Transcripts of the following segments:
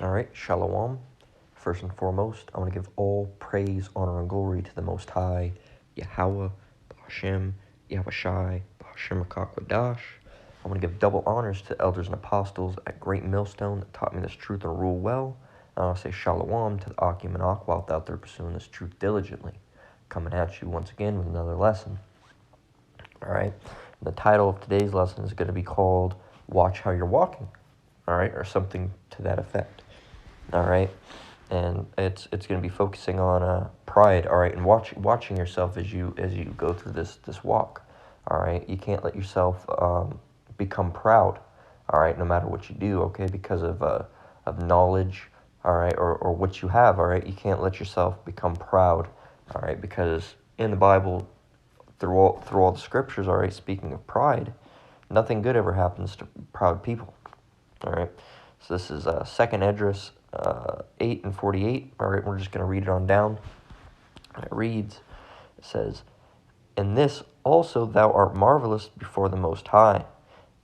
All right, Shalom. First and foremost, I want to give all praise, honor, and glory to the Most High, Yahweh, Hashem, Yahushai, Hashem Rakakwadash. I want to give double honors to elders and apostles at Great Millstone that taught me this truth and rule well. And I want to say Shalom to the Akim and Akwalt out there pursuing this truth diligently. Coming at you once again with another lesson. All right, the title of today's lesson is going to be called Watch How You're Walking. All right, or something to that effect. All right, and it's going to be focusing on pride. All right, and watching yourself as you go through this walk. All right, you can't let yourself become proud. All right, no matter what you do. Okay, because of knowledge. All right, or what you have. All right, you can't let yourself become proud. All right, because in the Bible, through all the scriptures. All right, speaking of pride, nothing good ever happens to proud people. All right, so this is Second Esdras 8 and 48. All right, we're just going to read it on down. It reads, it says, "In this also thou art marvelous before the Most High,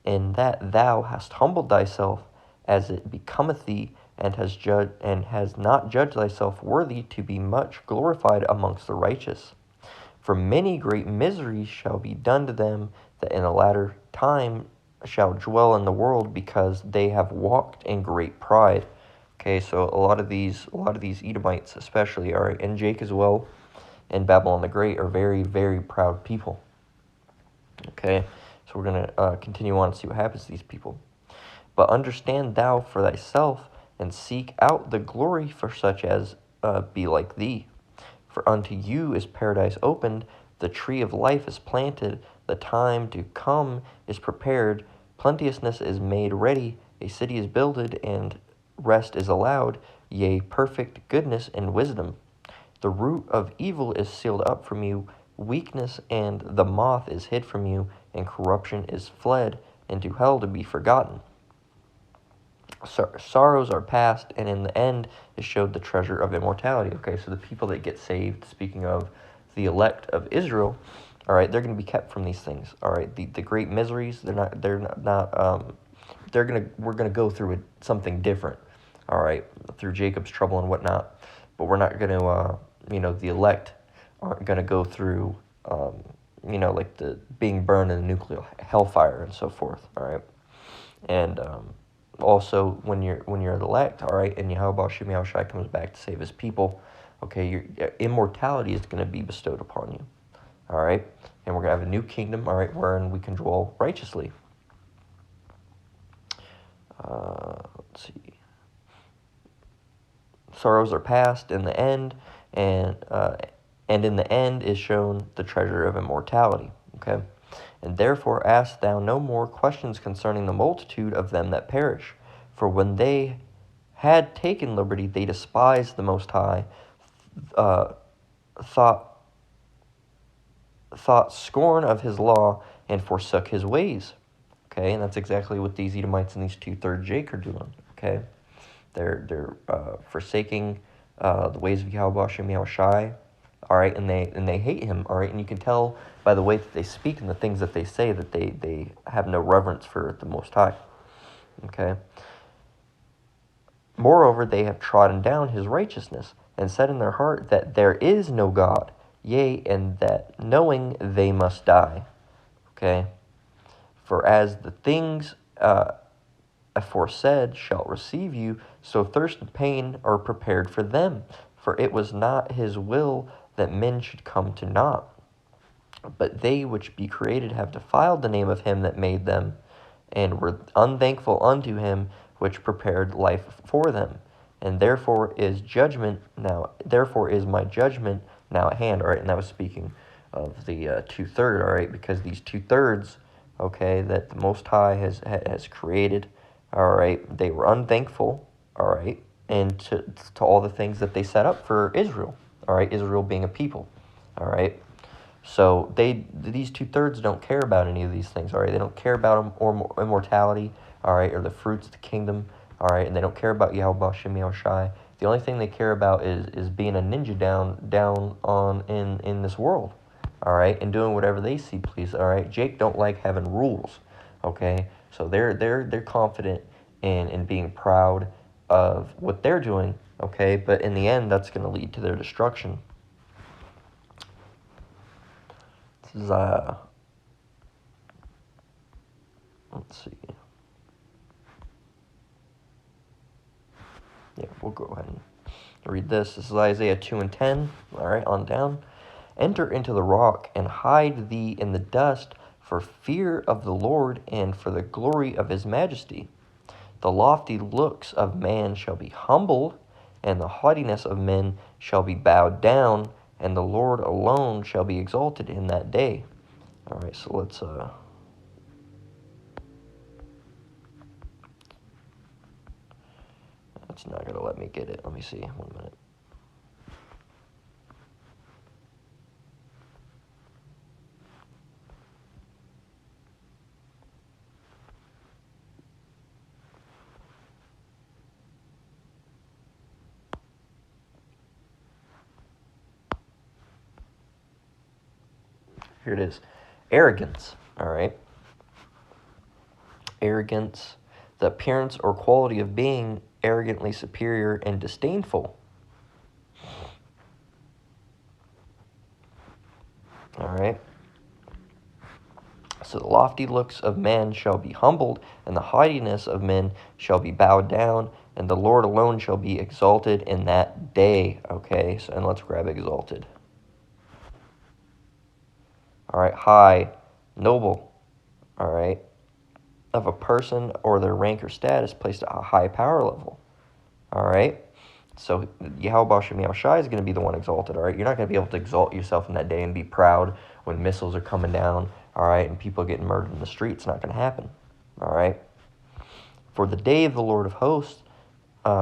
in that thou hast humbled thyself as it becometh thee, and has not judged thyself worthy to be much glorified amongst the righteous. For many great miseries shall be done to them that in a latter time shall dwell in the world, because they have walked in great pride." Okay, so a lot of these Edomites, especially, are, and Jake as well, and Babylon the Great, are very, very proud people. Okay, so we're gonna continue on and see what happens to these people. "But understand thou for thyself, and seek out the glory for such as be like thee. For unto you is paradise opened, the tree of life is planted, the time to come is prepared, plenteousness is made ready, a city is builded, and rest is allowed, yea, perfect goodness and wisdom. The root of evil is sealed up from you, weakness and the moth is hid from you, and corruption is fled into hell to be forgotten. Sorrows are past, and in the end is showed the treasure of immortality." Okay, so the people that get saved, speaking of the elect of Israel, all right, they're going to be kept from these things. All right, the great miseries, we're going to go through something different. All right, through Jacob's trouble and whatnot, but we're not going to, the elect aren't going to go through, like the being burned in the nuclear hellfire and so forth. All right, and also, when you're the elect, all right, and Yahweh Shem Yahushai comes back to save his people, okay, your immortality is going to be bestowed upon you, all right, and we're going to have a new kingdom, all right, wherein we can dwell righteously. Let's see. Sorrows are past in the end, and in the end is shown the treasure of immortality. Okay. "And therefore ask thou no more questions concerning the multitude of them that perish. For when they had taken liberty, they despised the Most High, thought scorn of his law, and forsook his ways." Okay, and that's exactly what these Edomites and these 2/3 Jake are doing. Okay, they're forsaking the ways of Yahweh Shem Yahushai. All right, and they hate him. All right, and you can tell by the way that they speak and the things that they say that they have no reverence for the Most High. Okay. "Moreover, they have trodden down his righteousness, and said in their heart that there is no God, yea, and that knowing they must die." Okay. "For as the things aforesaid shall receive you, so thirst and pain are prepared for them. For it was not his will that men should come to naught. But they which be created have defiled the name of him that made them, and were unthankful unto him which prepared life for them. And therefore is my judgment now at hand." All right, and that was speaking of the 2/3. All right, because these 2/3, okay, that the Most High has created. All right, they were unthankful. All right, and to all the things that they set up for Israel. All right, Israel being a people. All right. So these 2/3 don't care about any of these things, all right? They don't care about immortality, all right, or the fruits of the kingdom, all right? And they don't care about Yahweh Shem Yahushai. The only thing they care about is being a ninja down on in this world, all right, and doing whatever they see please, all right? Jake don't like having rules, okay? So they're confident in being proud of what they're doing, okay? But in the end, that's going to lead to their destruction. This is, let's see. Yeah, we'll go ahead and read this. This is Isaiah 2:10. All right, on down. Enter into the rock and hide thee in the dust for fear of the Lord and for the glory of his majesty. The lofty looks of man shall be humbled, and the haughtiness of men shall be bowed down, and the Lord alone shall be exalted in that day. All right, so let's it's not gonna let me get it. Let me see. 1 minute. Here it is. Arrogance. All right. Arrogance, the appearance or quality of being arrogantly superior and disdainful. All right. So the lofty looks of men shall be humbled, and the haughtiness of men shall be bowed down, and the Lord alone shall be exalted in that day. Okay, so and let's grab exalted. All right, high, noble. All right, of a person or their rank or status placed at a high power level. All right, so Yahweh Shem Yahushai is going to be the one exalted. All right, you're not going to be able to exalt yourself in that day and be proud when missiles are coming down. All right, and people getting murdered in the street. It's not going to happen. All right. For the day of the Lord of hosts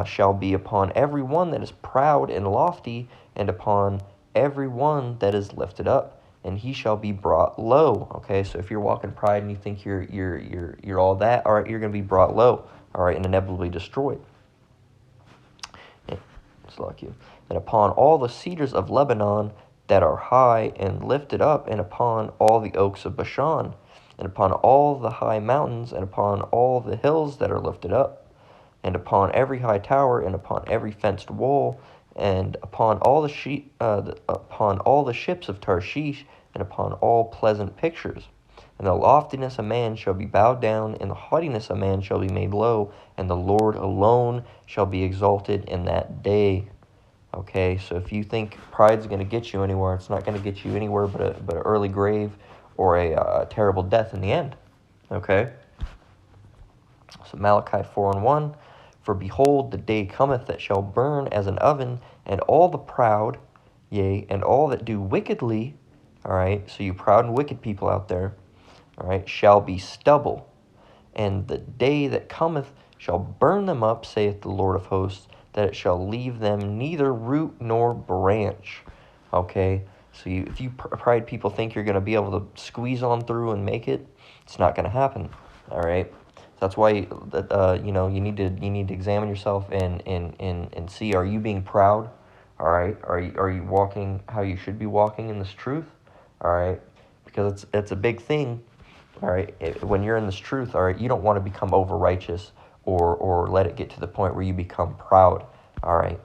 shall be upon every one that is proud and lofty, and upon every one that is lifted up, and he shall be brought low. Okay, so if you're walking pride and you think you're all that, all right, you're going to be brought low. All right, and inevitably destroyed. Yeah, it's like you. And upon all the cedars of Lebanon that are high and lifted up, and upon all the oaks of Bashan, and upon all the high mountains, and upon all the hills that are lifted up, and upon every high tower, and upon every fenced wall, and upon all upon all the ships of Tarshish, and upon all pleasant pictures. And the loftiness of man shall be bowed down, and the haughtiness of man shall be made low, and the Lord alone shall be exalted in that day. Okay, so if you think pride's going to get you anywhere, it's not going to get you anywhere but an early grave or a terrible death in the end. Okay? So Malachi 4:1, for behold, the day cometh that shall burn as an oven, and all the proud, yea, and all that do wickedly, all right, so you proud and wicked people out there, all right, shall be stubble. And the day that cometh shall burn them up, saith the Lord of hosts, that it shall leave them neither root nor branch. Okay, so if you pride people think you're going to be able to squeeze on through and make it, it's not going to happen. All right, that's why you need to examine yourself and see, are you being proud? All right, are you walking how you should be walking in this truth? All right, because it's a big thing. All right, when you're in this truth, all right, you don't want to become over righteous or let it get to the point where you become proud. All right,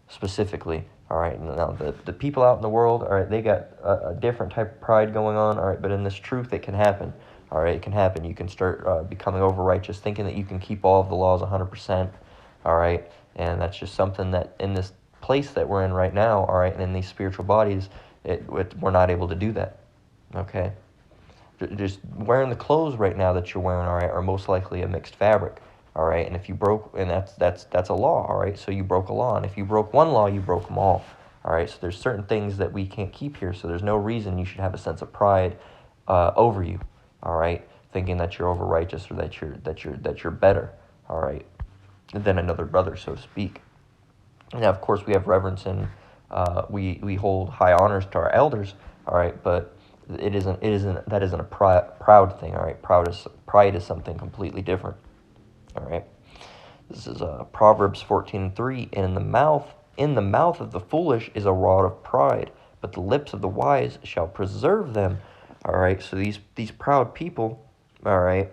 specifically. All right, now the people out in the world, all right, they got a different type of pride going on. All right, but in this truth, it can happen. All right, it can happen. You can start becoming over righteous, thinking that you can keep all of the laws 100%. All right, and that's just something that in this place that we're in right now, all right, and in these spiritual bodies, we're not able to do that. Okay. Just wearing the clothes right now that you're wearing, all right, are most likely a mixed fabric, all right. And if you broke, and that's a law, all right. So you broke a law, and if you broke one law, you broke them all right. So there's certain things that we can't keep here. So there's no reason you should have a sense of pride over you, all right, thinking that you're over righteous or that you're better, all right, than another brother, so to speak. Now, of course, we have reverence and we hold high honors to our elders, all right, but that isn't a proud thing, all right. Pride is something completely different, all right. This is Proverbs 14:3, and in the mouth of the foolish is a rod of pride, but the lips of the wise shall preserve them. All right, so these proud people, all right,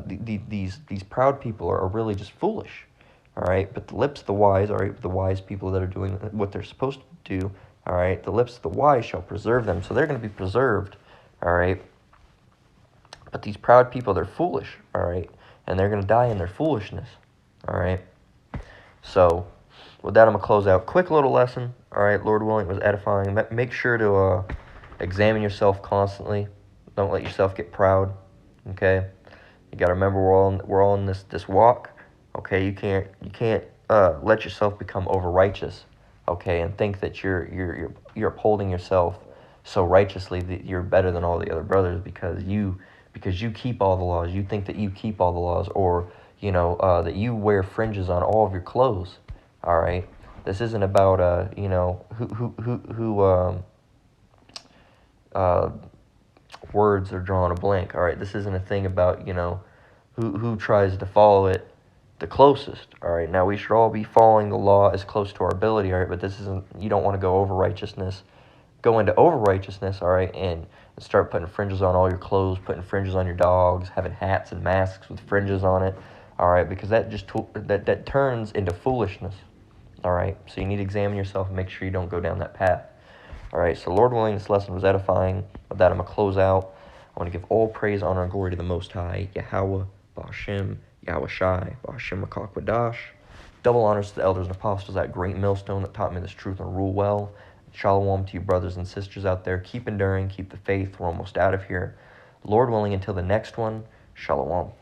these proud people are really just foolish, all right? But the lips of the wise, all right, the wise people that are doing what they're supposed to do, all right, the lips of the wise shall preserve them. So they're going to be preserved, all right? But these proud people, they're foolish, all right? And they're going to die in their foolishness, all right? So with that, I'm going to close out. Quick little lesson, all right? Lord willing, it was edifying. Make sure to examine yourself constantly. Don't let yourself get proud, okay? You got to remember we're all in this walk, okay? You can't let yourself become over righteous, okay? And think that you're upholding yourself so righteously that you're better than all the other brothers because you keep all the laws. You think that you keep all the laws, or that you wear fringes on all of your clothes. All right, this isn't about words are drawing a blank. All right, this isn't a thing about who tries to follow it the closest. All right, now we should all be following the law as close to our ability. All right, but this isn't. You don't want to go over righteousness. Go into over righteousness. All right, and start putting fringes on all your clothes, putting fringes on your dogs, having hats and masks with fringes on it. All right, because that just that turns into foolishness. All right, so you need to examine yourself and make sure you don't go down that path. All right, so Lord willing, this lesson was edifying. With that, I'm going to close out. I want to give all praise, honor, and glory to the Most High, Yahweh, Ba'ashem, Yahweh Shai, Ba'ashem Makakwadash. Double honors to the elders and apostles, that great millstone that taught me this truth and rule well. Shalom to you brothers and sisters out there. Keep enduring, keep the faith. We're almost out of here. Lord willing, until the next one, Shalom.